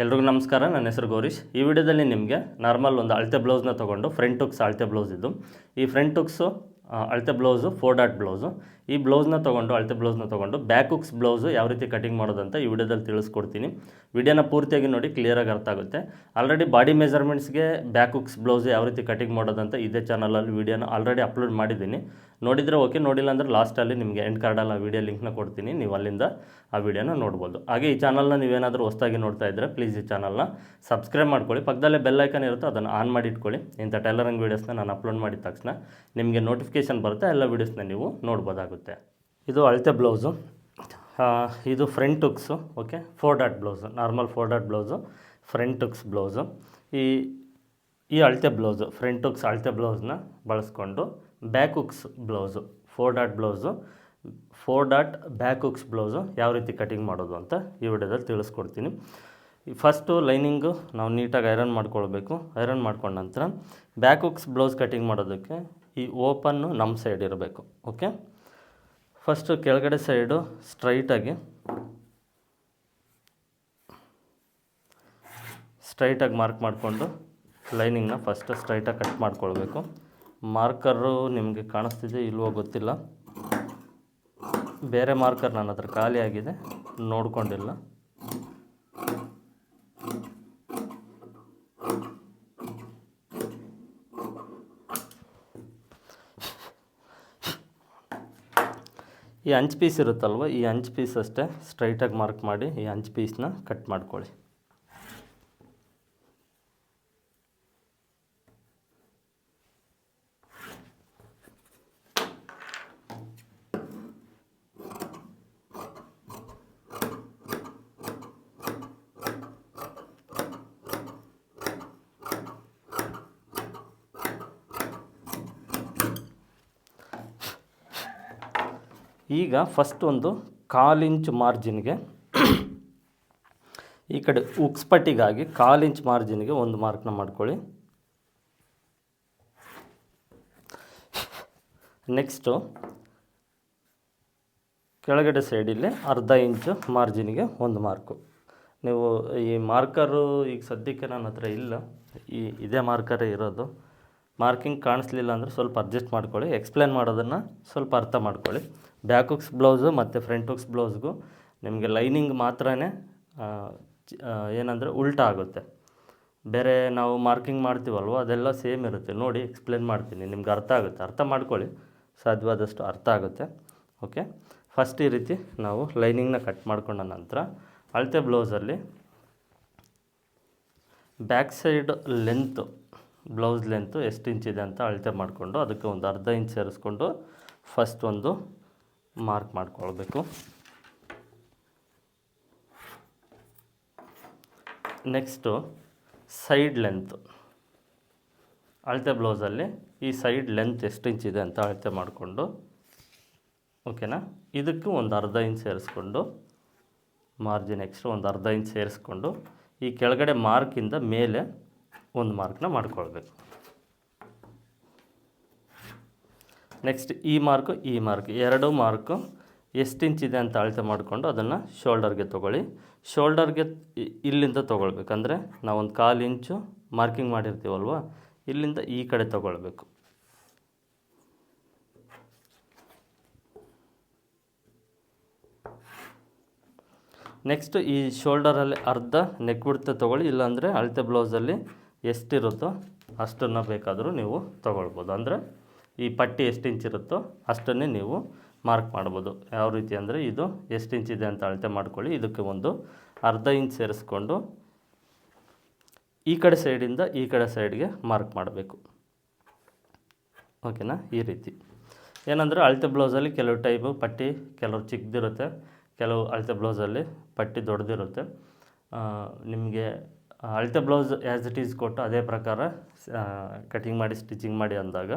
ಎಲ್ರಿಗೂ ನಮಸ್ಕಾರ. ನನ್ನ ಹೆಸರು ಗೌರೀಶ್. ಈ ವಿಡಿಯೋದಲ್ಲಿ ನಿಮಗೆ ನಾರ್ಮಲ್ ಒಂದು ಅಳತೆ ಬ್ಲೌಸ್ನ ತೊಗೊಂಡು ಫ್ರಂಟ್ ಹುಕ್ಸ್ ಅಳತೆ ಬ್ಲೌಸ್ ಇದು. ಈ ಫ್ರಂಟ್ ಹುಕ್ಸು ಅಳತೆ ಬ್ಲೌಸು 4 ಡಾಟ್ ಬ್ಲೌಸು. ಈ ಬ್ಲೌಸ್ನ ತೊಗೊಂಡು ಅಳತೆ ಬ್ಲೌಸ್ನ ತೊಗೊಂಡು ಬ್ಯಾಕ್ ಹುಕ್ಸ್ ಬ್ಲೌಸು ಯಾವ ರೀತಿ ಕಟಿಂಗ್ ಮಾಡೋದಂತ ಈ ವಿಡಿಯೋದಲ್ಲಿ ತಿಳಿಸ್ಕೊಡ್ತೀನಿ. ವಿಡಿಯೋನ ಪೂರ್ತಿಯಾಗಿ ನೋಡಿ, ಕ್ಲಿಯರಾಗಿ ಅರ್ಥ ಆಗುತ್ತೆ. ಆಲ್ರೆಡಿ ಬಾಡಿ ಮೆಜರ್ಮೆಂಟ್ಸ್ಗೆ ಬ್ಯಾಕ್ ಹುಕ್ಸ್ ಬ್ಲೌಸ್ ಯಾವ ರೀತಿ ಕಟಿಂಗ್ ಮಾಡೋದಂತ ಇದೇ ಚಾನಲಲ್ಲಿ ವಿಡಿಯೋನ ಆಲ್ರೆಡಿ ಅಪ್ಲೋಡ್ ಮಾಡಿದ್ದೀನಿ. ನೋಡಿದರೆ ಓಕೆ, ನೋಡಿಲ್ಲ ಅಂದರೆ ಲಾಸ್ಟಲ್ಲಿ ನಿಮಗೆ ಎಂಡ್ ಕಾರ್ಡಲ್ಲಿ ಆ ವಿಡಿಯೋ ಲಿಂಕ್ನ ಕೊಡ್ತೀನಿ, ನೀವು ಅಲ್ಲಿಂದ ಆ ವಿಡಿಯೋನ ನೋಡ್ಬೋದು. ಹಾಗೆ ಈ ಚಾನಲ್ನ ನೀವೇನಾದರೂ ಹೊಸದಾಗಿ ನೋಡ್ತಾ ಇದ್ದರೆ ಪ್ಲೀಸ್ ಈ ಚಾನಲ್ನ ಸಬ್ಸ್ಕ್ರೈಬ್ ಮಾಡ್ಕೊಳ್ಳಿ. ಪಕ್ಕದಲ್ಲೇ ಬೆಲ್ ಐಕನ್ ಇರುತ್ತೆ, ಅದನ್ನು ಆನ್ ಮಾಡಿ ಇಟ್ಕೊಳ್ಳಿ. ಇಂಥ ಟೈಲರಿಂಗ್ ವೀಡಿಯೋಸ್ನ ನಾನು ಅಪ್ಲೋಡ್ ಮಾಡಿದ ತಕ್ಷಣ ನಿಮಗೆ ನೋಟಿಫಿಕೇಷನ್ ಬರುತ್ತೆ, ಎಲ್ಲ ವೀಡಿಯೋಸ್ನ ನೀವು ನೋಡ್ಬೋದಾಗುತ್ತೆ. ಇದು ಅಳತೆ ಬ್ಲೌಸು, ಇದು front hooks. Okay, 4 dot blouse, normal 4 dot blouse, front hooks blouse. ಈ ಅಳತೆ ಬ್ಲೌಸು ಫ್ರಂಟ್ ಹುಕ್ಸ್ ಅಳತೆ ಬ್ಲೌಸ್ನ ಬಳಸ್ಕೊಂಡು back hooks blouse 4 dot blouse, 4 dot back hooks blouse ಯಾವ ರೀತಿ ಕಟಿಂಗ್ ಮಾಡೋದು ಅಂತ ಈ ವಿಡಿಯೋದಲ್ಲಿ ತಿಳಿಸ್ಕೊಡ್ತೀನಿ. ಫಸ್ಟು ಲೈನಿಂಗು ನಾವು ನೀಟಾಗಿ ಐರನ್ ಮಾಡ್ಕೊಳ್ಬೇಕು. ಐರನ್ ಮಾಡ್ಕೊಂಡ ನಂತರ ಬ್ಯಾಕ್ ಹುಕ್ಸ್ ಬ್ಲೌಸ್ ಕಟಿಂಗ್ ಮಾಡೋದಕ್ಕೆ ಈ ಓಪನ್ನು ನಮ್ಮ ಸೈಡ್ ಇರಬೇಕು. ಓಕೆ, ಫಸ್ಟು ಕೆಳಗಡೆ ಸೈಡು ಸ್ಟ್ರೈಟಾಗಿ ಮಾರ್ಕ್ ಮಾಡಿಕೊಂಡು ಲೈನಿಂಗ್ನ ಫಸ್ಟ್ ಸ್ಟ್ರೈಟಾಗಿ ಕಟ್ ಮಾಡ್ಕೊಳ್ಬೇಕು. ಮಾರ್ಕರು ನಿಮಗೆ ಕಾಣಿಸ್ತಿದೆ ಇಲ್ವೋ ಗೊತ್ತಿಲ್ಲ, ಬೇರೆ ಮಾರ್ಕರ್ ನನ್ನ ಹತ್ರ ಖಾಲಿ ಆಗಿದೆ, ನೋಡ್ಕೊಂಡಿಲ್ಲ. ಈ ಅಂಚು ಪೀಸ್ ಇರುತ್ತಲ್ವ, ಈ ಅಂಚು ಪೀಸ್ ಅಷ್ಟೇ ಸ್ಟ್ರೈಟಾಗಿ ಮಾರ್ಕ್ ಮಾಡಿ ಈ ಅಂಚು ಪೀಸ್ನ ಕಟ್ ಮಾಡ್ಕೊಳ್ಳಿ. ಈಗ ಫಸ್ಟ್ ಒಂದು 1/4 ಇಂಚು ಮಾರ್ಜಿನ್ಗೆ ಈ ಕಡೆ ಹುಕ್ಸ್ ಪಟ್ಟಿಗಾಗಿ 1/4 ಇಂಚ್ ಮಾರ್ಜಿನ್ಗೆ ಒಂದು ಮಾರ್ಕ್ನ ಮಾಡ್ಕೊಳ್ಳಿ. ನೆಕ್ಸ್ಟು ಕೆಳಗಡೆ ಸೈಡಲ್ಲಿ 1/2 ಇಂಚು ಮಾರ್ಜಿನ್ಗೆ ಒಂದು ಮಾರ್ಕು. ನೀವು ಈ ಮಾರ್ಕರು ಈಗ ಸದ್ಯಕ್ಕೆ ನನ್ನ ಹತ್ರ ಇಲ್ಲ, ಇದೇ ಮಾರ್ಕರೇ ಇರೋದು. ಮಾರ್ಕಿಂಗ್ ಕಾಣಿಸ್ಲಿಲ್ಲ ಅಂದರೆ ಸ್ವಲ್ಪ ಅಡ್ಜಸ್ಟ್ ಮಾಡ್ಕೊಳ್ಳಿ, ಎಕ್ಸ್ಪ್ಲೇನ್ ಮಾಡೋದನ್ನು ಸ್ವಲ್ಪ ಅರ್ಥ ಮಾಡ್ಕೊಳ್ಳಿ. ಬ್ಯಾಕ್ ಹುಕ್ಸ್ ಬ್ಲೌಸು ಮತ್ತು ಫ್ರಂಟ್ ಹುಕ್ಸ್ ಬ್ಲೌಸ್ಗೂ ನಿಮಗೆ ಲೈನಿಂಗ್ ಮಾತ್ರನೇ ಏನಂದರೆ ಉಲ್ಟಾ ಆಗುತ್ತೆ. ಬೇರೆ ನಾವು ಮಾರ್ಕಿಂಗ್ ಮಾಡ್ತೀವಲ್ವ ಅದೆಲ್ಲ ಸೇಮ್ ಇರುತ್ತೆ. ನೋಡಿ ಎಕ್ಸ್ಪ್ಲೇನ್ ಮಾಡ್ತೀನಿ, ನಿಮ್ಗೆ ಅರ್ಥ ಆಗುತ್ತೆ, ಅರ್ಥ ಮಾಡ್ಕೊಳ್ಳಿ, ಸಾಧ್ಯವಾದಷ್ಟು ಅರ್ಥ ಆಗುತ್ತೆ. ಓಕೆ, ಫಸ್ಟ್ ಈ ರೀತಿ ನಾವು ಲೈನಿಂಗ್ನ ಕಟ್ ಮಾಡ್ಕೊಂಡ ನಂತರ ಅಳತೆ ಬ್ಲೌಸಲ್ಲಿ back side length, blouse length ಎಷ್ಟು ಇಂಚಿದೆ ಅಂತ ಅಳತೆ ಮಾಡಿಕೊಂಡು ಅದಕ್ಕೆ ಒಂದು 1/2 ಇಂಚ್ ಸೇರಿಸ್ಕೊಂಡು ಫಸ್ಟ್ ಒಂದು ಮಾರ್ಕ್ ಮಾಡ್ಕೊಳ್ಬೇಕು. ನೆಕ್ಸ್ಟು ಸೈಡ್ ಲೆಂತು, ಅಳತೆ ಬ್ಲೌಸಲ್ಲಿ ಈ ಸೈಡ್ ಲೆಂತ್ ಎಷ್ಟು ಇಂಚಿದೆ ಅಂತ ಅಳತೆ ಮಾಡಿಕೊಂಡು, ಓಕೆನಾ, ಇದಕ್ಕೂ ಒಂದು 1/2 ಇಂಚ್ ಸೇರಿಸ್ಕೊಂಡು ಮಾರ್ಜಿನ್ ಎಕ್ಸ್ಟ್ರಾ ಒಂದು 1/2 ಇಂಚ್ ಸೇರಿಸ್ಕೊಂಡು ಈ ಕೆಳಗಡೆ ಮಾರ್ಕಿಂದ ಮೇಲೆ ಒಂದು ಮಾರ್ಕ್ನ ಮಾಡ್ಕೊಳ್ಬೇಕು. ನೆಕ್ಸ್ಟ್ ಈ ಮಾರ್ಕ್ ಎರಡು ಮಾರ್ಕು ಎಷ್ಟು ಇಂಚಿದೆ ಅಂತ ಅಳತೆ ಮಾಡಿಕೊಂಡು ಅದನ್ನು ಶೋಲ್ಡರ್ಗೆ ತೊಗೊಳ್ಳಿ. ಶೋಲ್ಡರ್ಗೆ ಇಲ್ಲಿಂದ ತೊಗೊಳ್ಬೇಕಂದ್ರೆ ನಾವೊಂದು 1/4 ಇಂಚು ಮಾರ್ಕಿಂಗ್ ಮಾಡಿರ್ತೀವಲ್ವ, ಇಲ್ಲಿಂದ ಈ ಕಡೆ ತೊಗೊಳ್ಬೇಕು. ನೆಕ್ಸ್ಟ್ ಈ ಶೋಲ್ಡರಲ್ಲಿ ಅರ್ಧ ನೆಕ್ ಬಿಡ್ತಾ ತೊಗೊಳ್ಳಿ, ಇಲ್ಲಾಂದರೆ ಅಳತೆ ಬ್ಲೌಸಲ್ಲಿ ಎಷ್ಟಿರುತ್ತೋ ಅಷ್ಟನ್ನು ಬೇಕಾದರೂ ನೀವು ತೊಗೊಳ್ಬೋದು. ಅಂದರೆ ಈ ಪಟ್ಟಿ ಎಷ್ಟು ಇಂಚಿರುತ್ತೋ ಅಷ್ಟನ್ನೇ ನೀವು ಮಾರ್ಕ್ ಮಾಡ್ಬೋದು. ಯಾವ ರೀತಿ ಅಂದರೆ ಇದು ಎಷ್ಟು ಇಂಚಿದೆ ಅಂತ ಅಳತೆ ಮಾಡ್ಕೊಳ್ಳಿ, ಇದಕ್ಕೆ ಒಂದು 1/2 ಇಂಚ್ ಸೇರಿಸ್ಕೊಂಡು ಈ ಕಡೆ ಸೈಡಿಂದ ಈ ಕಡೆ ಸೈಡ್ಗೆ ಮಾರ್ಕ್ ಮಾಡಬೇಕು. ಓಕೆನಾ, ಈ ರೀತಿ. ಏನಂದರೆ ಅಳತೆ ಬ್ಲೌಸಲ್ಲಿ ಕೆಲವು ಟೈಪು ಪಟ್ಟಿ ಕೆಲವು ಚಿಕ್ಕದಿರುತ್ತೆ, ಕೆಲವು ಅಳತೆ ಬ್ಲೌಸಲ್ಲಿ ಪಟ್ಟಿ ದೊಡ್ಡದಿರುತ್ತೆ. ನಿಮಗೆ ಅಳತೆ ಬ್ಲೌಸ್ ಆ್ಯಸ್ ಇಟ್ ಈಸ್ ಕೊಟ್ಟು ಅದೇ ಪ್ರಕಾರ ಕಟಿಂಗ್ ಮಾಡಿ ಸ್ಟಿಚಿಂಗ್ ಮಾಡಿ ಅಂದಾಗ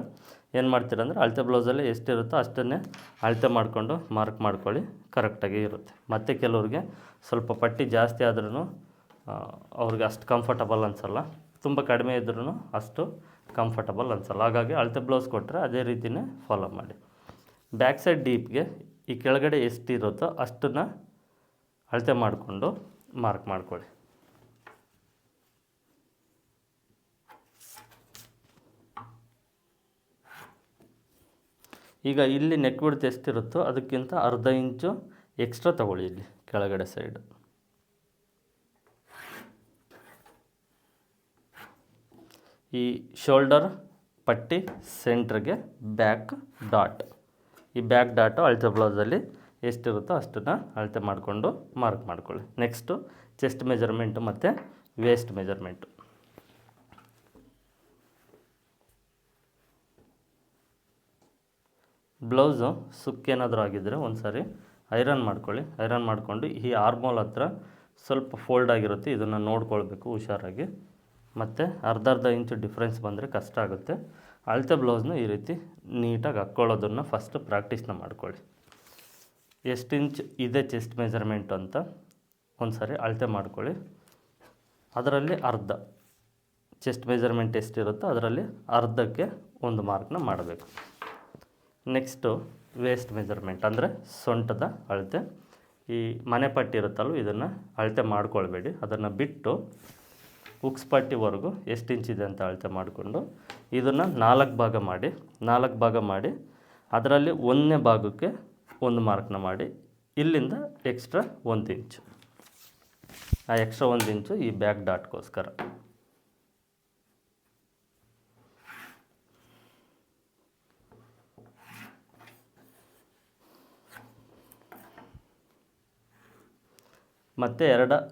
ಏನು ಮಾಡ್ತೀರಂದರೆ ಅಳತೆ ಬ್ಲೌಸಲ್ಲಿ ಎಷ್ಟಿರುತ್ತೋ ಅಷ್ಟನ್ನೇ ಅಳತೆ ಮಾಡಿಕೊಂಡು ಮಾರ್ಕ್ ಮಾಡ್ಕೊಳ್ಳಿ, ಕರೆಕ್ಟಾಗಿ ಇರುತ್ತೆ. ಮತ್ತು ಕೆಲವ್ರಿಗೆ ಸ್ವಲ್ಪ ಪಟ್ಟಿ ಜಾಸ್ತಿ ಆದ್ರೂ ಅವ್ರಿಗೆ ಅಷ್ಟು ಕಂಫರ್ಟಬಲ್ ಅನಿಸಲ್ಲ, ತುಂಬ ಕಡಿಮೆ ಇದ್ರೂ ಅಷ್ಟು ಕಂಫರ್ಟಬಲ್ ಅನಿಸಲ್ಲ. ಹಾಗಾಗಿ ಅಳತೆ ಬ್ಲೌಸ್ ಕೊಟ್ಟರೆ ಅದೇ ರೀತಿಯೇ ಫಾಲೋ ಮಾಡಿ. ಬ್ಯಾಕ್ ಸೈಡ್ ಡೀಪ್ಗೆ ಈ ಕೆಳಗಡೆ ಎಷ್ಟಿರುತ್ತೋ ಅಷ್ಟನ್ನು ಅಳತೆ ಮಾಡಿಕೊಂಡು ಮಾರ್ಕ್ ಮಾಡ್ಕೊಳ್ಳಿ. ಈಗ ಇಲ್ಲಿ ನೆಕ್ ಬಿಡ್ತು ಎಷ್ಟಿರುತ್ತೋ ಅದಕ್ಕಿಂತ ಅರ್ಧ ಇಂಚು ಎಕ್ಸ್ಟ್ರಾ ತಗೊಳ್ಳಿ ಇಲ್ಲಿ ಕೆಳಗಡೆ ಸೈಡ್. ಈ ಶೋಲ್ಡರ್ ಪಟ್ಟಿ ಸೆಂಟ್ರಿಗೆ ಬ್ಯಾಕ್ ಡಾಟ್, ಈ ಬ್ಯಾಕ್ ಡಾಟು ಅಳತೆ ಬ್ಲೌಸಲ್ಲಿ ಎಷ್ಟಿರುತ್ತೋ ಅಷ್ಟನ್ನು ಅಳತೆ ಮಾಡಿಕೊಂಡು ಮಾರ್ಕ್ ಮಾಡ್ಕೊಳ್ಳಿ. ನೆಕ್ಸ್ಟು ಚೆಸ್ಟ್ ಮೆಜರ್ಮೆಂಟು ಮತ್ತು ವೇಸ್ಟ್ ಮೆಜರ್ಮೆಂಟು. ಬ್ಲೌಸು ಸುಕ್ಕೇನಾದರೂ ಆಗಿದ್ದರೆ ಒಂದು ಸಾರಿ ಐರನ್ ಮಾಡ್ಕೊಳ್ಳಿ. ಐರನ್ ಮಾಡಿಕೊಂಡು ಈ ಆರ್ಮೋಲ್ ಹತ್ರ ಸ್ವಲ್ಪ ಫೋಲ್ಡ್ ಆಗಿರುತ್ತೆ, ಇದನ್ನು ನೋಡ್ಕೊಳ್ಬೇಕು ಹುಷಾರಾಗಿ. ಮತ್ತು ಅರ್ಧ ಇಂಚು ಡಿಫ್ರೆನ್ಸ್ ಬಂದರೆ ಕಷ್ಟ ಆಗುತ್ತೆ. ಅಳತೆ ಬ್ಲೌಸ್ನ ಈ ರೀತಿ ನೀಟಾಗಿ ಹಾಕ್ಕೊಳ್ಳೋದನ್ನು ಫಸ್ಟ್ ಪ್ರಾಕ್ಟೀಸ್ನ ಮಾಡ್ಕೊಳ್ಳಿ. ಎಷ್ಟು ಇಂಚ್ ಇದೆ ಚೆಸ್ಟ್ ಮೆಜರ್ಮೆಂಟ್ ಅಂತ ಒಂದು ಸಾರಿ ಅಳತೆ ಮಾಡ್ಕೊಳ್ಳಿ. ಅದರಲ್ಲಿ ಅರ್ಧ ಚೆಸ್ಟ್ ಮೆಜರ್ಮೆಂಟ್ ಎಷ್ಟಿರುತ್ತೋ ಅದರಲ್ಲಿ ಅರ್ಧಕ್ಕೆ ಒಂದು ಮಾರ್ಕ್ನ ಮಾಡಬೇಕು. ನೆಕ್ಸ್ಟು ವೇಸ್ಟ್ ಮೆಜರ್ಮೆಂಟ್ ಅಂದರೆ ಸೊಂಟದ ಅಳತೆ. ಈ ಮನೆ ಪಟ್ಟಿ ಇರುತ್ತಲ್ವ ಇದನ್ನು ಅಳತೆ ಮಾಡ್ಕೊಳ್ಬೇಡಿ, ಅದನ್ನು ಬಿಟ್ಟು ಉಕ್ಸ್ ಪಟ್ಟಿವರೆಗೂ ಎಷ್ಟು ಇಂಚಿದೆ ಅಂತ ಅಳತೆ ಮಾಡಿಕೊಂಡು ಇದನ್ನು 4 ಭಾಗ ಮಾಡಿ ಅದರಲ್ಲಿ 1ನೇ ಭಾಗಕ್ಕೆ ಒಂದು ಮಾರ್ಕ್ನ ಮಾಡಿ ಇಲ್ಲಿಂದ ಎಕ್ಸ್ಟ್ರಾ 1 ಇಂಚು, ಆ ಎಕ್ಸ್ಟ್ರಾ 1 ಇಂಚು ಈ ಬ್ಯಾಕ್ ಡಾಟ್ಗೋಸ್ಕರ. ಮತ್ತು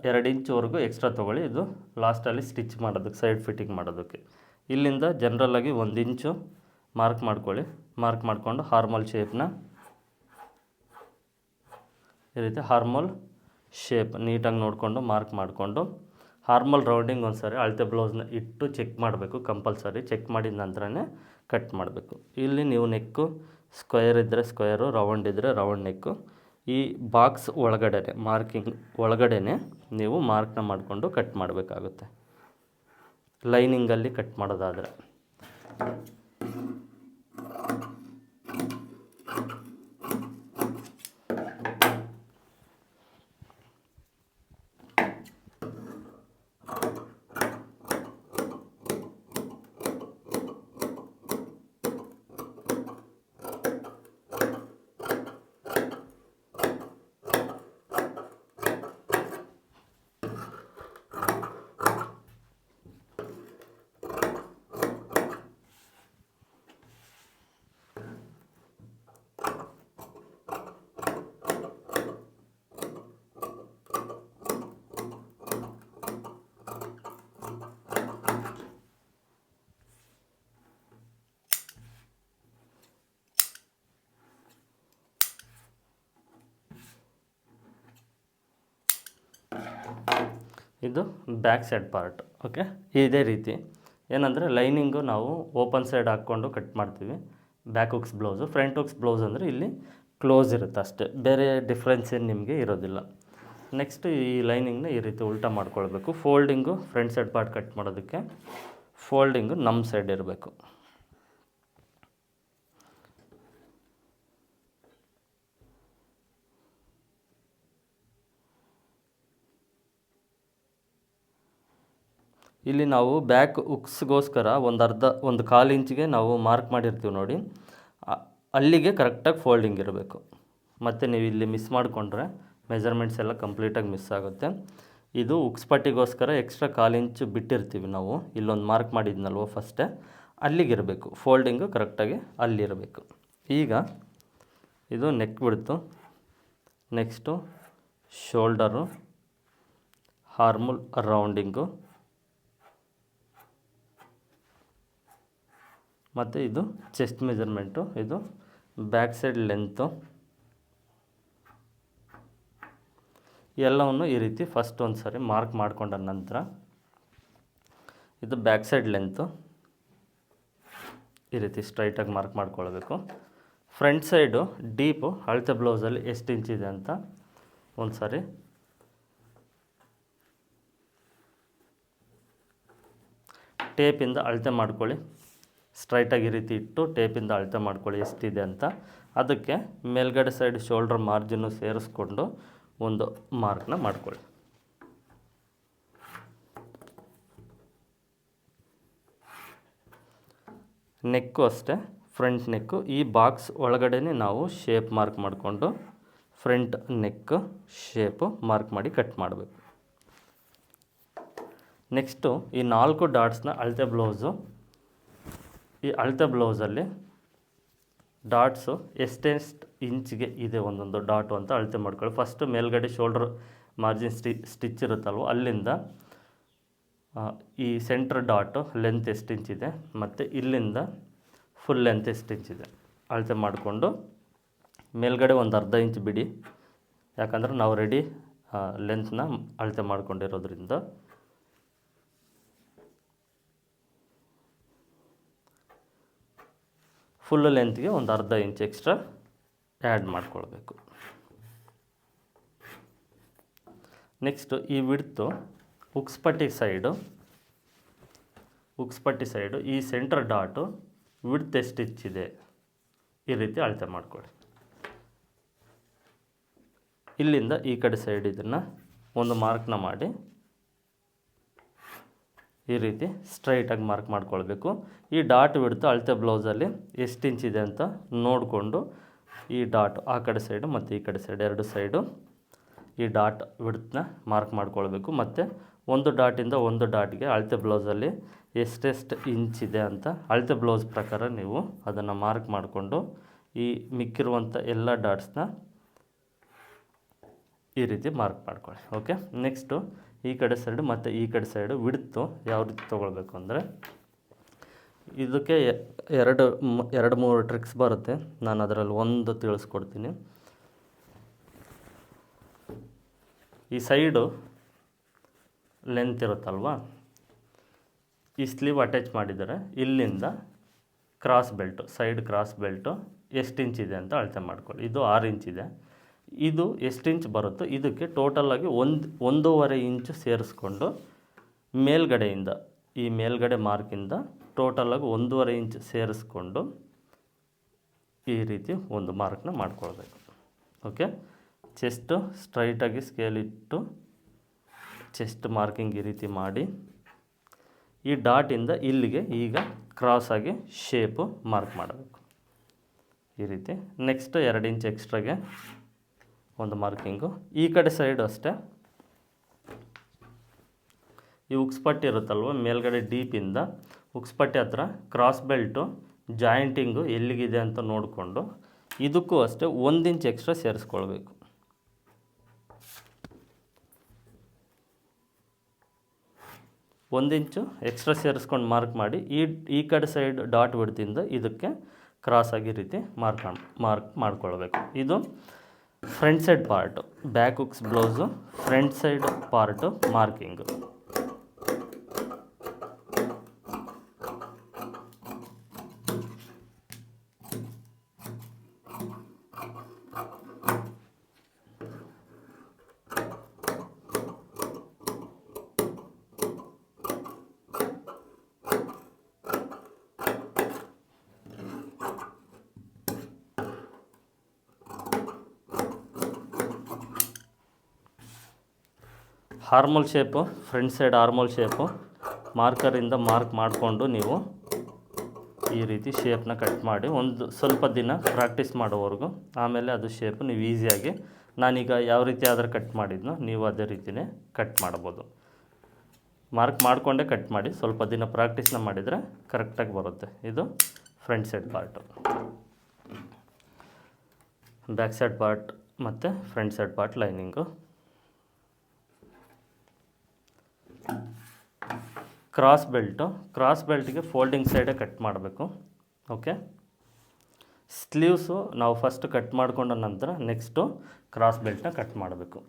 2 ಇಂಚುವರೆಗೂ ಎಕ್ಸ್ಟ್ರಾ ತೊಗೊಳ್ಳಿ. ಇದು ಲಾಸ್ಟಲ್ಲಿ ಸ್ಟಿಚ್ ಮಾಡೋದಕ್ಕೆ, ಸೈಡ್ ಫಿಟ್ಟಿಂಗ್ ಮಾಡೋದಕ್ಕೆ. ಇಲ್ಲಿಂದ ಜನರಲಾಗಿ 1 ಇಂಚು ಮಾರ್ಕ್ ಮಾಡ್ಕೊಳ್ಳಿ. ಮಾರ್ಕ್ ಮಾಡಿಕೊಂಡು ಹಾರ್ಮೋಲ್ ಶೇಪ್ನ ಈ ರೀತಿ ಹಾರ್ಮೋಲ್ ಶೇಪ್ ನೀಟಾಗಿ ನೋಡಿಕೊಂಡು ಮಾರ್ಕ್ ಮಾಡಿಕೊಂಡು ಹಾರ್ಮೋಲ್ ರೌಂಡಿಂಗ್ ಒಂದು ಸಾರಿ ಅಳತೆ ಬ್ಲೌಸ್ನ ಇಟ್ಟು ಚೆಕ್ ಮಾಡಬೇಕು. ಕಂಪಲ್ಸರಿ ಚೆಕ್ ಮಾಡಿದ ನಂತರನೇ ಕಟ್ ಮಾಡಬೇಕು. ಇಲ್ಲಿ ನೀವು ನೆಕ್ಕು ಸ್ಕ್ವೇರ್ ಇದ್ದರೆ ಸ್ಕ್ವೇರು, ರೌಂಡ್ ಇದ್ದರೆ ರೌಂಡ್ ನೆಕ್ಕು. ಈ ಬಾಕ್ಸ್ ಒಳಗಡೆ ಮಾರ್ಕಿಂಗ್ ಒಳಗಡೆ ನೀವು ಮಾರ್ಕ್ನ ಮಾಡಿಕೊಂಡು ಕಟ್ ಮಾಡಬೇಕಾಗುತ್ತೆ, ಲೈನಿಂಗಲ್ಲಿ ಕಟ್ ಮಾಡೋದಾದರೆ. ಇದು ಬ್ಯಾಕ್ ಸೈಡ್ ಪಾರ್ಟ್. ಓಕೆ, ಇದೇ ರೀತಿ ಏನಂದರೆ ಲೈನಿಂಗು ನಾವು ಓಪನ್ ಸೈಡ್ ಹಾಕ್ಕೊಂಡು ಕಟ್ ಮಾಡ್ತೀವಿ back hooks blouse. Front hooks blouse ಅಂದರೆ ಇಲ್ಲಿ ಕ್ಲೋಸ್ ಇರುತ್ತೆ ಅಷ್ಟೇ, ಬೇರೆ ಡಿಫ್ರೆನ್ಸ್ ಏನು ನಿಮಗೆ ಇರೋದಿಲ್ಲ. ನೆಕ್ಸ್ಟ್ ಈ ಲೈನಿಂಗ್ನ ಈ ರೀತಿ ಉಲ್ಟಾ ಮಾಡ್ಕೊಳ್ಬೇಕು. Folding front side part cut ಮಾಡೋದಕ್ಕೆ ಫೋಲ್ಡಿಂಗು ನಮ್ಮ ಸೈಡ್ ಇರಬೇಕು. ಇಲ್ಲಿ ನಾವು ಬ್ಯಾಕ್ ಹುಕ್ಸ್ಗೋಸ್ಕರ ಒಂದು ಕಾಲು ಇಂಚಿಗೆ ನಾವು ಮಾರ್ಕ್ ಮಾಡಿರ್ತೀವಿ ನೋಡಿ, ಅಲ್ಲಿಗೆ ಕರೆಕ್ಟಾಗಿ ಫೋಲ್ಡಿಂಗ್ ಇರಬೇಕು. ಮತ್ತು ನೀವು ಇಲ್ಲಿ ಮಿಸ್ ಮಾಡಿಕೊಂಡ್ರೆ ಮೆಜರ್ಮೆಂಟ್ಸ್ ಎಲ್ಲ ಕಂಪ್ಲೀಟಾಗಿ ಮಿಸ್ ಆಗುತ್ತೆ. ಇದು ಹುಕ್ಸ್ ಪಟ್ಟಿಗೋಸ್ಕರ ಎಕ್ಸ್ಟ್ರಾ 1/4 ಇಂಚು ಬಿಟ್ಟಿರ್ತೀವಿ ನಾವು, ಇಲ್ಲೊಂದು ಮಾರ್ಕ್ ಮಾಡಿದ್ನಲ್ವ ಫಸ್ಟೇ, ಅಲ್ಲಿಗಿರಬೇಕು ಫೋಲ್ಡಿಂಗು ಕರೆಕ್ಟಾಗಿ ಅಲ್ಲಿರಬೇಕು. ಈಗ ಇದು ನೆಕ್ ಬಿಡ್ತು. ನೆಕ್ಸ್ಟು ಶೋಲ್ಡರು, ಹಾರ್ಮೋಲ್ ರೌಂಡಿಂಗು, ಮತ್ತು ಇದು ಚೆಸ್ಟ್ ಮೆಜರ್ಮೆಂಟು, ಇದು ಬ್ಯಾಕ್ ಸೈಡ್ ಲೆಂತು. ಎಲ್ಲವನ್ನು ಈ ರೀತಿ ಫಸ್ಟ್ ಒಂದು ಸಾರಿ ಮಾರ್ಕ್ ಮಾಡಿಕೊಂಡ ನಂತರ ಇದು ಬ್ಯಾಕ್ ಸೈಡ್ ಲೆಂತು ಈ ರೀತಿ ಸ್ಟ್ರೈಟಾಗಿ ಮಾರ್ಕ್ ಮಾಡ್ಕೊಳ್ಬೇಕು. ಫ್ರಂಟ್ ಸೈಡು ಡೀಪು ಅಳತೆ ಬ್ಲೌಸಲ್ಲಿ ಎಷ್ಟು ಇಂಚಿದೆ ಅಂತ ಒಂದು ಸಾರಿ ಟೇಪಿಂದ ಅಳತೆ ಮಾಡ್ಕೊಳ್ಳಿ. ಸ್ಟ್ರೈಟಾಗಿ ಈ ರೀತಿ ಇಟ್ಟು ಟೇಪಿಂದ ಅಳತೆ ಮಾಡ್ಕೊಳ್ಳಿ ಎಷ್ಟಿದೆ ಅಂತ. ಅದಕ್ಕೆ ಮೇಲ್ಗಡೆ ಸೈಡ್ ಶೋಲ್ಡರ್ ಮಾರ್ಜಿನ್ನು ಸೇರಿಸ್ಕೊಂಡು ಒಂದು ಮಾರ್ಕ್ನ ಮಾಡ್ಕೊಳ್ಳಿ. ನೆಕ್ಕು ಅಷ್ಟೇ ಫ್ರಂಟ್ ನೆಕ್ಕು. ಈ ಬಾಕ್ಸ್ ಒಳಗಡೆ ನಾವು ಶೇಪ್ ಮಾರ್ಕ್ ಮಾಡಿಕೊಂಡು ಫ್ರಂಟ್ ನೆಕ್ ಶೇಪು ಮಾರ್ಕ್ ಮಾಡಿ ಕಟ್ ಮಾಡಬೇಕು. ನೆಕ್ಸ್ಟು ಈ 4 ಡಾಟ್ಸ್ನ ಅಳತೆ ಬ್ಲೌಸು. ಈ ಅಳತೆ ಬ್ಲೌಸಲ್ಲಿ ಡಾಟ್ಸು ಎಷ್ಟೆಷ್ಟು ಇಂಚ್ಗೆ ಇದೆ ಒಂದೊಂದು ಡಾಟು ಅಂತ ಅಳತೆ ಮಾಡ್ಕೊಳ್ಳಿ. ಫಸ್ಟು ಮೇಲ್ಗಡೆ ಶೋಲ್ಡ್ರ್ ಮಾರ್ಜಿನ್ ಸ್ಟಿಚ್ ಇರುತ್ತಲ್ವ, ಅಲ್ಲಿಂದ ಈ ಸೆಂಟ್ರ್ ಡಾಟು ಲೆಂತ್ ಎಷ್ಟು ಇಂಚಿದೆ ಮತ್ತು ಇಲ್ಲಿಂದ ಫುಲ್ ಲೆಂತ್ ಎಷ್ಟು ಇಂಚಿದೆ ಅಳತೆ ಮಾಡಿಕೊಂಡು ಮೇಲ್ಗಡೆ ಒಂದು ಅರ್ಧ ಇಂಚ್ ಬಿಡಿ. ಯಾಕಂದರೆ ನಾವು ರೆಡಿ ಲೆಂತ್ನ ಅಳತೆ ಮಾಡ್ಕೊಂಡಿರೋದ್ರಿಂದ. ಫುಲ್ ಲೆಂತ್ಗೆ ಒಂದು ಅರ್ಧ ಇಂಚ್ ಎಕ್ಸ್ಟ್ರಾ ಆ್ಯಡ್ ಮಾಡ್ಕೊಳ್ಬೇಕು. ನೆಕ್ಸ್ಟು ಈ ವಿಡ್ತು ಉಕ್ಸ್ಪಟ್ಟಿ ಸೈಡು ಈ ಸೆಂಟ್ರ್ ಡಾಟು ವಿಡ್ತ್ ಎಷ್ಟು ಇಂಚಿದೆ ಈ ರೀತಿ ಅಳತೆ ಮಾಡ್ಕೊಳ್ಳಿ. ಇಲ್ಲಿಂದ ಈ ಕಡೆ ಸೈಡ್ ಇದನ್ನು ಒಂದು ಮಾರ್ಕ್ನ ಮಾಡಿ ಈ ರೀತಿ ಸ್ಟ್ರೈಟಾಗಿ ಮಾರ್ಕ್ ಮಾಡ್ಕೊಳ್ಬೇಕು. ಈ ಡಾಟ್ ವಿಡ್ತು ಅಳತೆ ಬ್ಲೌಸಲ್ಲಿ ಎಷ್ಟು ಇಂಚಿದೆ ಅಂತ ನೋಡಿಕೊಂಡು ಈ ಡಾಟ್ ಆ ಕಡೆ ಸೈಡು ಮತ್ತು ಈ ಕಡೆ ಸೈಡ್ 2 ಸೈಡು ಈ ಡಾಟ್ ವಿಡ್ತನ್ನ ಮಾರ್ಕ್ ಮಾಡ್ಕೊಳ್ಬೇಕು. ಮತ್ತು ಒಂದು ಡಾಟಿಂದ ಒಂದು ಡಾಟ್ಗೆ ಅಳತೆ ಬ್ಲೌಸಲ್ಲಿ ಎಷ್ಟೆಷ್ಟು ಇಂಚಿದೆ ಅಂತ ಅಳತೆ ಬ್ಲೌಸ್ ಪ್ರಕಾರ ನೀವು ಅದನ್ನು ಮಾರ್ಕ್ ಮಾಡಿಕೊಂಡು ಈ ಮಿಕ್ಕಿರುವಂಥ ಎಲ್ಲ ಡಾಟ್ಸ್ನ ಈ ರೀತಿ ಮಾರ್ಕ್ ಮಾಡ್ಕೊಳ್ಳಿ. ಓಕೆ. ನೆಕ್ಸ್ಟು ಈ ಕಡೆ ಸೈಡು ಮತ್ತು ಈ ಕಡೆ ಸೈಡು ವಿಡ್ತು ಯಾವ ರೀತಿ ತೊಗೊಳ್ಬೇಕು ಅಂದರೆ, ಇದಕ್ಕೆ 2-3 ಟ್ರಿಕ್ಸ್ ಬರುತ್ತೆ. ನಾನು ಅದರಲ್ಲಿ ಒಂದು ತಿಳಿಸ್ಕೊಡ್ತೀನಿ. ಈ ಸೈಡು ಲೆಂತ್ ಇರುತ್ತಲ್ವ, ಈ ಸ್ಲೀವ್ ಅಟ್ಯಾಚ್ ಮಾಡಿದರೆ ಇಲ್ಲಿಂದ ಸೈಡ್ ಕ್ರಾಸ್ ಬೆಲ್ಟು ಎಷ್ಟು ಇಂಚಿದೆ ಅಂತ ಅಳತೆ ಮಾಡ್ಕೊಳ್ಳಿ. ಇದು 6 ಇಂಚಿದೆ. ಇದು ಎಷ್ಟು ಇಂಚ್ ಬರುತ್ತೋ ಇದಕ್ಕೆ ಟೋಟಲಾಗಿ 1.5 ಇಂಚು ಸೇರಿಸ್ಕೊಂಡು ಮೇಲ್ಗಡೆಯಿಂದ ಈ ಮೇಲ್ಗಡೆ ಮಾರ್ಕಿಂದ ಟೋಟಲಾಗಿ 1.5 ಇಂಚ್ ಸೇರಿಸ್ಕೊಂಡು ಈ ರೀತಿ ಒಂದು ಮಾರ್ಕ್ನ ಮಾಡ್ಕೊಳ್ಬೇಕು. ಓಕೆ. ಚೆಸ್ಟು ಸ್ಟ್ರೈಟಾಗಿ ಸ್ಕೇಲ್ ಇಟ್ಟು ಚೆಸ್ಟ್ ಮಾರ್ಕಿಂಗ್ ಈ ರೀತಿ ಮಾಡಿ ಈ ಡಾಟಿಂದ ಇಲ್ಲಿಗೆ ಈಗ ಕ್ರಾಸಾಗಿ ಶೇಪು ಮಾರ್ಕ್ ಮಾಡಬೇಕು ಈ ರೀತಿ. ನೆಕ್ಸ್ಟ್ 2 ಇಂಚ್ ಎಕ್ಸ್ಟ್ರಾಗೆ ಒಂದು ಮಾರ್ಕಿಂಗು. ಈ ಕಡೆ ಸೈಡು ಅಷ್ಟೇ ಈ ಉಕ್ಸ್ಪಟ್ಟಿ ಇರುತ್ತಲ್ವ, ಮೇಲ್ಗಡೆ ಡೀಪಿಂದ ಉಕ್ಸ್ಪಟ್ಟಿ ಹತ್ರ ಕ್ರಾಸ್ ಬೆಲ್ಟು ಜಾಯಿಂಟಿಂಗು ಎಲ್ಲಿಗಿದೆ ಅಂತ ನೋಡಿಕೊಂಡು ಇದಕ್ಕೂ ಅಷ್ಟೇ 1 ಇಂಚ್ ಎಕ್ಸ್ಟ್ರಾ ಸೇರಿಸ್ಕೊಳ್ಬೇಕು. ಒಂದು ಇಂಚು ಎಕ್ಸ್ಟ್ರಾ ಸೇರಿಸ್ಕೊಂಡು ಮಾರ್ಕ್ ಮಾಡಿ ಈ ಕಡೆ ಸೈಡ್ ಡಾಟ್ ಬಿಡ್ತಿಂದ ಇದಕ್ಕೆ ಕ್ರಾಸಾಗಿ ರೀತಿ ಮಾರ್ಕ್ ಮಾಡ್ಕೊಳ್ಬೇಕು. ಇದು front side part, back hooks blouse front side part marking. Armhole shape, front side armhole shape ಮಾರ್ಕರಿಂದ ಮಾರ್ಕ್ ಮಾಡಿಕೊಂಡು ನೀವು ಈ ರೀತಿ ಶೇಪ್ನ ಕಟ್ ಮಾಡಿ ಒಂದು ಸ್ವಲ್ಪ ದಿನ ಪ್ರಾಕ್ಟೀಸ್ ಮಾಡೋವರೆಗೂ, ಆಮೇಲೆ ಅದು ಶೇಪು ನೀವು ಈಸಿಯಾಗಿ ನಾನೀಗ ಯಾವ ರೀತಿ ಆದರೂ ಕಟ್ ಮಾಡಿದ್ನೋ ನೀವು ಅದೇ ರೀತಿಯೇ ಕಟ್ ಮಾಡ್ಬೋದು. ಮಾರ್ಕ್ ಮಾಡಿಕೊಂಡೇ ಕಟ್ ಮಾಡಿ, ಸ್ವಲ್ಪ ದಿನ ಪ್ರಾಕ್ಟೀಸ್ನ ಮಾಡಿದರೆ ಕರೆಕ್ಟಾಗಿ ಬರುತ್ತೆ. ಇದು front side part, back side part ಮತ್ತು front side part lining. Cross ಬೆಲ್ಟಿಗೆ ಫೋಲ್ಡಿಂಗ್ ಸೈಡೇ ಕಟ್ ಮಾಡಬೇಕು. ಓಕೆ. ಸ್ಲೀವ್ಸು ನಾವು ಫಸ್ಟ್ ಕಟ್ ಮಾಡಿಕೊಂಡ ನಂತರ ನೆಕ್ಸ್ಟು ಕ್ರಾಸ್ ಬೆಲ್ಟ್ನ ಕಟ್ ಮಾಡಬೇಕು.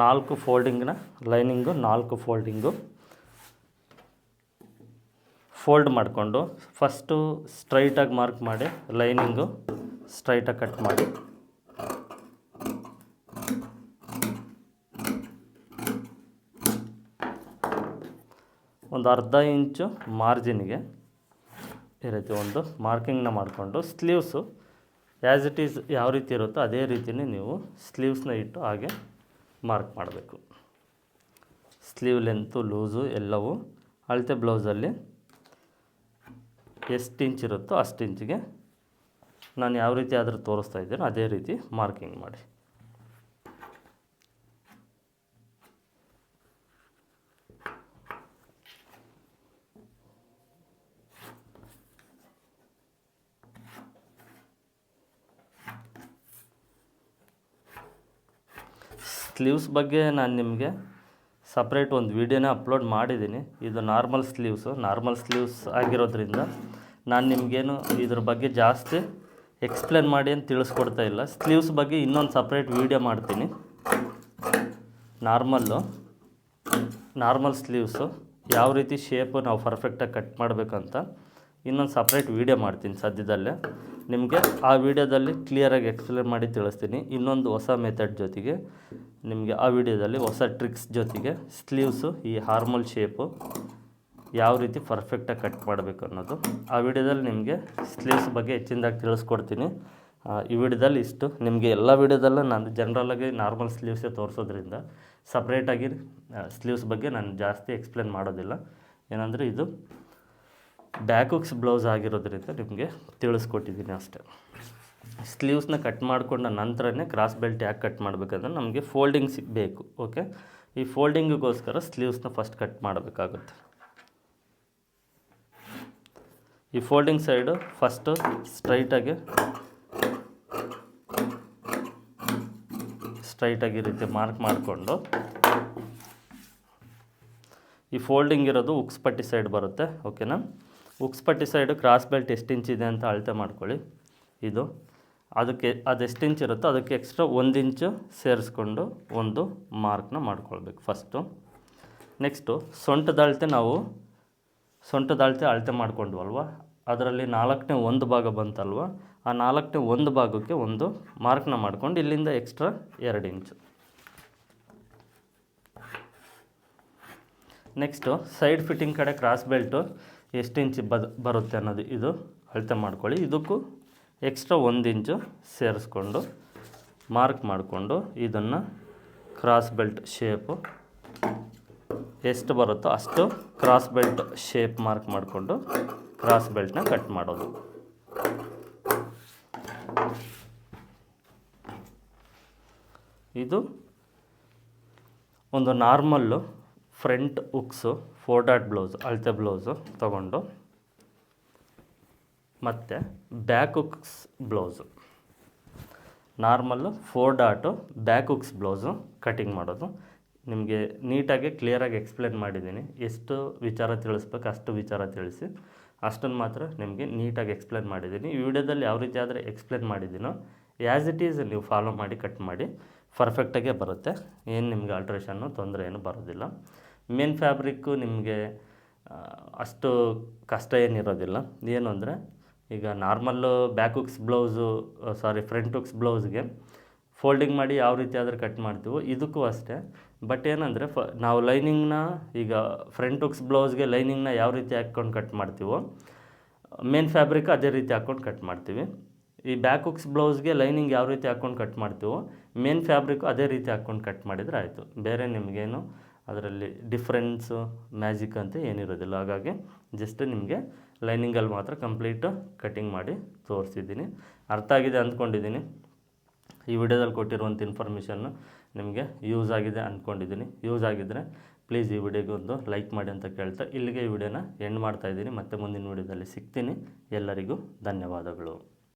4 ಫೋಲ್ಡಿಂಗ್ನ ಲೈನಿಂಗು, 4 ಫೋಲ್ಡಿಂಗು ಫೋಲ್ಡ್ ಮಾಡಿಕೊಂಡು ಫಸ್ಟು ಸ್ಟ್ರೈಟಾಗಿ ಮಾರ್ಕ್ ಮಾಡಿ ಲೈನಿಂಗು ಸ್ಟ್ರೈಟಾಗಿ ಕಟ್ ಮಾಡಿ ಒಂದು ಅರ್ಧ ಇಂಚು ಮಾರ್ಜಿನ್ಗೆ ಈ ರೀತಿ ಒಂದು ಮಾರ್ಕಿಂಗ್ನ ಮಾಡಿಕೊಂಡು ಸ್ಲೀವ್ಸು ಆ್ಯಸ್ ಇಟ್ ಈಸ್ ಯಾವ ರೀತಿ ಇರುತ್ತೋ ಅದೇ ರೀತಿಯೇ ನೀವು ಸ್ಲೀವ್ಸ್ನ ಇಟ್ಟು ಹಾಗೆ ಮಾರ್ಕ್ ಮಾಡಬೇಕು. ಸ್ಲೀವ್ ಲೆಂತು ಲೂಸು ಎಲ್ಲವೂ ಅಳತೆ ಬ್ಲೌಸಲ್ಲಿ ಎಷ್ಟು ಇಂಚ್ ಇರುತ್ತೋ ಅಷ್ಟು ಇಂಚಿಗೆ ನಾನು ಯಾವ ರೀತಿ ಆದರೂ ತೋರಿಸ್ತಾ ಇದ್ದೀನೋ ಅದೇ ರೀತಿ ಮಾರ್ಕಿಂಗ್ ಮಾಡಿ. ಸ್ಲೀವ್ಸ್ ಬಗ್ಗೆ ನಾನು ನಿಮಗೆ ಸಪ್ರೇಟ್ ಒಂದು ವೀಡಿಯೋನ ಅಪ್ಲೋಡ್ ಮಾಡಿದ್ದೀನಿ. ಇದು ನಾರ್ಮಲ್ ಸ್ಲೀವ್ಸ್ ಆಗಿರೋದ್ರಿಂದ ನಾನು ನಿಮಗೇನು ಇದ್ರ ಬಗ್ಗೆ ಜಾಸ್ತಿ ಎಕ್ಸ್ಪ್ಲೇನ್ ಮಾಡಿ ಅಂತ ತಿಳಿಸ್ಕೊಡ್ತಾ ಇಲ್ಲ. ಸ್ಲೀವ್ಸ್ ಬಗ್ಗೆ ಇನ್ನೊಂದು ಸಪ್ರೇಟ್ ವೀಡಿಯೋ ಮಾಡ್ತೀನಿ. ನಾರ್ಮಲ್ ಸ್ಲೀವ್ಸು ಯಾವ ರೀತಿ ಶೇಪು ನಾವು ಪರ್ಫೆಕ್ಟಾಗಿ ಕಟ್ ಮಾಡಬೇಕಂತ ಇನ್ನೊಂದು ಸಪ್ರೇಟ್ ವೀಡಿಯೋ ಮಾಡ್ತೀನಿ ಸದ್ಯದಲ್ಲೇ. ನಿಮಗೆ ಆ ವಿಡಿಯೋದಲ್ಲಿ ಕ್ಲಿಯರಾಗಿ ಎಕ್ಸ್ಪ್ಲೇನ್ ಮಾಡಿ ತಿಳಿಸ್ತೀನಿ. ಇನ್ನೊಂದು ಹೊಸ ಮೆಥಡ್ ಜೊತೆಗೆ ನಿಮಗೆ ಆ ವಿಡಿಯೋದಲ್ಲಿ ಹೊಸ ಟ್ರಿಕ್ಸ್ ಜೊತೆಗೆ ಸ್ಲೀವ್ಸು ಈ ಹಾರ್ಮಲ್ ಶೇಪು ಯಾವ ರೀತಿ ಪರ್ಫೆಕ್ಟಾಗಿ ಕಟ್ ಮಾಡಬೇಕು ಅನ್ನೋದು ಆ ವಿಡಿಯೋದಲ್ಲಿ ನಿಮಗೆ ಸ್ಲೀವ್ಸ್ ಬಗ್ಗೆ ಹೆಚ್ಚಿನದಾಗಿ ತಿಳಿಸ್ಕೊಡ್ತೀನಿ. ಈ ವಿಡಿಯೋದಲ್ಲಿ ಇಷ್ಟು. ನಿಮಗೆ ಎಲ್ಲ ವಿಡಿಯೋದಲ್ಲೂ ನಾನು ಜನರಲಾಗಿ ನಾರ್ಮಲ್ ಸ್ಲೀವ್ಸೇ ತೋರಿಸೋದ್ರಿಂದ ಸಪ್ರೇಟಾಗಿ ಸ್ಲೀವ್ಸ್ ಬಗ್ಗೆ ನಾನು ಜಾಸ್ತಿ ಎಕ್ಸ್ಪ್ಲೇನ್ ಮಾಡೋದಿಲ್ಲ. ಏನಂದರೆ ಇದು ಬ್ಯಾಕ್ ಹುಕ್ಸ್ ಬ್ಲೌಸ್ ಆಗಿರೋದ್ರಿಂದ ನಿಮಗೆ ತಿಳಿಸ್ಕೊಟ್ಟಿದ್ದೀನಿ ಅಷ್ಟೇ. ಸ್ಲೀವ್ಸ್ನ ಕಟ್ ಮಾಡಿಕೊಂಡ ನಂತರನೇ ಕ್ರಾಸ್ ಬೆಲ್ಟ್ ಯಾಕೆ ಕಟ್ ಮಾಡಬೇಕಂದ್ರೆ ನಮಗೆ ಫೋಲ್ಡಿಂಗ್ಸ್ ಬೇಕು. ಓಕೆ, ಈ ಫೋಲ್ಡಿಂಗಿಗೋಸ್ಕರ ಸ್ಲೀವ್ಸ್ನ ಫಸ್ಟ್ ಕಟ್ ಮಾಡಬೇಕಾಗುತ್ತೆ. ಈ ಫೋಲ್ಡಿಂಗ್ ಸೈಡು ಫಸ್ಟು ಸ್ಟ್ರೈಟಾಗಿ ಈ ರೀತಿ ಮಾರ್ಕ್ ಮಾಡಿಕೊಂಡು ಈ ಫೋಲ್ಡಿಂಗ್ ಇರೋದು ಉಕ್ಸ್ ಪಟ್ಟಿ ಸೈಡ್ ಬರುತ್ತೆ. ಓಕೆನಾ, ಉಕ್ಸ್ ಪಟ್ಟಿ ಸೈಡು ಕ್ರಾಸ್ ಬೆಲ್ಟ್ ಎಷ್ಟು ಇಂಚ್ ಇದೆ ಅಂತ ಅಳತೆ ಮಾಡ್ಕೊಳ್ಳಿ. ಅದು ಎಷ್ಟು ಇಂಚ್ ಇರುತ್ತೋ ಅದಕ್ಕೆ ಎಕ್ಸ್ಟ್ರಾ 1 ಇಂಚು ಸೇರಿಸ್ಕೊಂಡು ಒಂದು ಮಾರ್ಕ್ನ ಮಾಡ್ಕೊಳ್ಬೇಕು ಫಸ್ಟು. ನೆಕ್ಸ್ಟು ಸೊಂಟದ ಅಳತೆ ಅಳತೆ ಮಾಡ್ಕೊಂಡ್ವಲ್ವ, ಅದರಲ್ಲಿ 4ನೇ 1 ಭಾಗ ಬಂತಲ್ವ, ಆ 4ನೇ 1 ಭಾಗಕ್ಕೆ ಒಂದು ಮಾರ್ಕ್ನ ಮಾಡ್ಕೊಂಡು ಇಲ್ಲಿಂದ ಎಕ್ಸ್ಟ್ರಾ 2 ಇಂಚು. ನೆಕ್ಸ್ಟು ಸೈಡ್ ಫಿಟ್ಟಿಂಗ್ ಕಡೆ ಕ್ರಾಸ್ ಬೆಲ್ಟು ಎಷ್ಟು ಇಂಚ್ ಬರುತ್ತೆ ಅನ್ನೋದು ಇದು ಅಳತೆ ಮಾಡ್ಕೊಳ್ಳಿ. ಇದಕ್ಕೂ ಎಕ್ಸ್ಟ್ರಾ 1 ಇಂಚು ಸೇರಿಸ್ಕೊಂಡು ಮಾರ್ಕ್ ಮಾಡಿಕೊಂಡು ಇದನ್ನು ಕ್ರಾಸ್ ಬೆಲ್ಟ್ ಶೇಪು ಎಷ್ಟು ಬರುತ್ತೋ ಅಷ್ಟು ಕ್ರಾಸ್ ಬೆಲ್ಟ್ ಶೇಪ್ ಮಾರ್ಕ್ ಮಾಡಿಕೊಂಡು ಕ್ರಾಸ್ ಬೆಲ್ಟ್ನ ಕಟ್ ಮಾಡೋದು. ಇದು ಒಂದು normal front hooks 4 dot blouse ಅಳತೆ ಬ್ಲೌಸು ತಗೊಂಡು ಮತ್ತು back hooks blouse normal 4 dot back hooks blouse cutting ಮಾಡೋದು. ನಿಮಗೆ ನೀಟಾಗಿ ಕ್ಲಿಯರಾಗಿ ಎಕ್ಸ್ಪ್ಲೇನ್ ಮಾಡಿದ್ದೀನಿ. ಎಷ್ಟು ವಿಚಾರ ತಿಳಿಸ್ಬೇಕು ಅಷ್ಟು ವಿಚಾರ ತಿಳಿಸಿ, ಅಷ್ಟನ್ನು ಮಾತ್ರ ನಿಮಗೆ ನೀಟಾಗಿ ಎಕ್ಸ್ಪ್ಲೇನ್ ಮಾಡಿದ್ದೀನಿ. ಈ ವಿಡಿಯೋದಲ್ಲಿ ಯಾವ ರೀತಿ ಆದರೆ ಎಕ್ಸ್ಪ್ಲೇನ್ ಮಾಡಿದ್ದೀನೋ ಆ್ಯಸ್ ಇಟ್ ಈಸ್ ನೀವು ಫಾಲೋ ಮಾಡಿ ಕಟ್ ಮಾಡಿ ಪರ್ಫೆಕ್ಟಾಗೇ ಬರುತ್ತೆ. ಏನು ನಿಮಗೆ ಆಲ್ಟ್ರೇಷನ್ನು ತೊಂದರೆ ಏನು ಬರೋದಿಲ್ಲ. ಮೇನ್ ಫ್ಯಾಬ್ರಿಕ್ಕು ನಿಮಗೆ ಅಷ್ಟು ಕಷ್ಟ ಏನಿರೋದಿಲ್ಲ. ಏನು ಅಂದರೆ ಈಗ normal back hooks front hooks ಬ್ಲೌಸ್ಗೆ ಫೋಲ್ಡಿಂಗ್ ಮಾಡಿ ಯಾವ ರೀತಿ ಆದರೆ ಕಟ್ ಮಾಡ್ತೀವೋ ಇದಕ್ಕೂ ಅಷ್ಟೇ. ಬಟ್ ಏನಂದರೆ ನಾವು ಲೈನಿಂಗ್ನ ಈಗ ಫ್ರಂಟ್ ಹುಕ್ಸ್ ಬ್ಲೌಸ್ಗೆ ಲೈನಿಂಗ್ನ ಯಾವ ರೀತಿ ಹಾಕ್ಕೊಂಡು ಕಟ್ ಮಾಡ್ತೀವೋ ಮೇನ್ ಫ್ಯಾಬ್ರಿಕ್ ಅದೇ ರೀತಿ ಹಾಕ್ಕೊಂಡು ಕಟ್ ಮಾಡ್ತೀವಿ. ಈ ಬ್ಯಾಕ್ ಹುಕ್ಸ್ ಬ್ಲೌಸ್ಗೆ ಲೈನಿಂಗ್ ಯಾವ ರೀತಿ ಹಾಕ್ಕೊಂಡು ಕಟ್ ಮಾಡ್ತೀವೋ ಮೇನ್ ಫ್ಯಾಬ್ರಿಕ್ಕು ಅದೇ ರೀತಿ ಹಾಕ್ಕೊಂಡು ಕಟ್ ಮಾಡಿದರೆ ಆಯಿತು. ಬೇರೆ ನಿಮಗೇನು ಅದರಲ್ಲಿ ಡಿಫ್ರೆನ್ಸು ಮ್ಯಾಜಿಕ್ ಅಂತ ಏನಿರೋದಿಲ್ಲ. ಹಾಗಾಗಿ ಜಸ್ಟ್ ನಿಮಗೆ ಲೈನಿಂಗಲ್ಲಿ ಮಾತ್ರ ಕಂಪ್ಲೀಟು ಕಟಿಂಗ್ ಮಾಡಿ ತೋರಿಸಿದ್ದೀನಿ. ಅರ್ಥ ಆಗಿದೆ ಅಂದ್ಕೊಂಡಿದ್ದೀನಿ. ಈ ವಿಡಿಯೋದಲ್ಲಿ ಕೊಟ್ಟಿರುವಂಥ ಇನ್ಫಾರ್ಮೇಷನ್ನು ನಿಮಗೆ ಯೂಸ್ ಆಗಿದೆ ಅಂದ್ಕೊಂಡಿದ್ದೀನಿ. ಯೂಸ್ ಆಗಿದ್ದರೆ ಪ್ಲೀಸ್ ಈ ವಿಡಿಯೋಗೆ ಒಂದು ಲೈಕ್ ಮಾಡಿ ಅಂತ ಕೇಳ್ತಾ ಇಲ್ಲಿಗೆ ಈ ವಿಡಿಯೋನ ಎಂಡ್ ಮಾಡ್ತಾಯಿದ್ದೀನಿ. ಮತ್ತೆ ಮುಂದಿನ ವಿಡಿಯೋದಲ್ಲಿ ಸಿಗ್ತೀನಿ. ಎಲ್ಲರಿಗೂ ಧನ್ಯವಾದಗಳು.